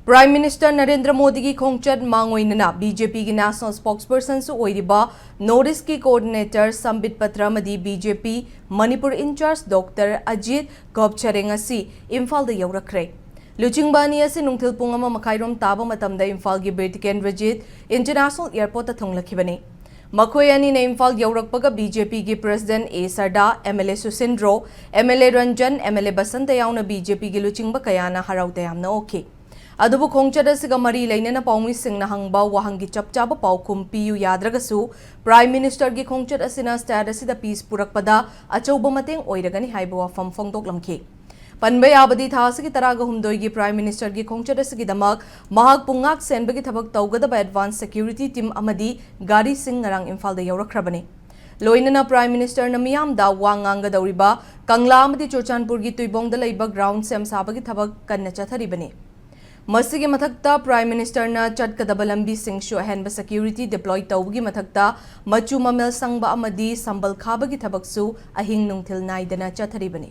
Prime Minister Narendra Modi ki khongchat mangoinana BJP ki national spokesperson su oiriba notice ki coordinator Sambit Patra madi BJP Manipur in charge Dr. Ajeet Gopchade ngasi Imphal da yaurakre. Luchingbani asi nungthil pung ama makhairom taba matamda Imphal gi Birtiken Rajit International Airport ta thonglakibani. Makhoi ani na Imphal yaurakpaga BJP ki President A Sarda, MLA Susindro, MLA Ranjan, MLA Basanta yauna BJP ki luchingba kayana harauta yamna okay. Adubu khongchada siga mari lainana paumi singna hangba wahangi chapchaba paukum piu yadragasu Prime Minister gi khongchat asina status da peace purakpada achauba mateng oiragani haiba wafam phongdoklamki. Panbay abadi thasigi taraga humdoi gi Prime Minister gi khongchat asigi damak mahak pungak senbagi thabak tawgadaba advanced security team amadi gari sing ngarang Imphal da yaurakrabani. Loinana Prime Minister na miyam da wanganga dauriba Kangla amadi Churchanpur gi tuibong da laiba ground sem sabagi thabak kanna chatharibani. Masigi mathakta Prime Minister na chatkadaba lambi singshu ahenba security deploy tawgi mathakta machu mamel sangba amadi sambal khabagi thabaksu ahing nungthil naidana chatharibani.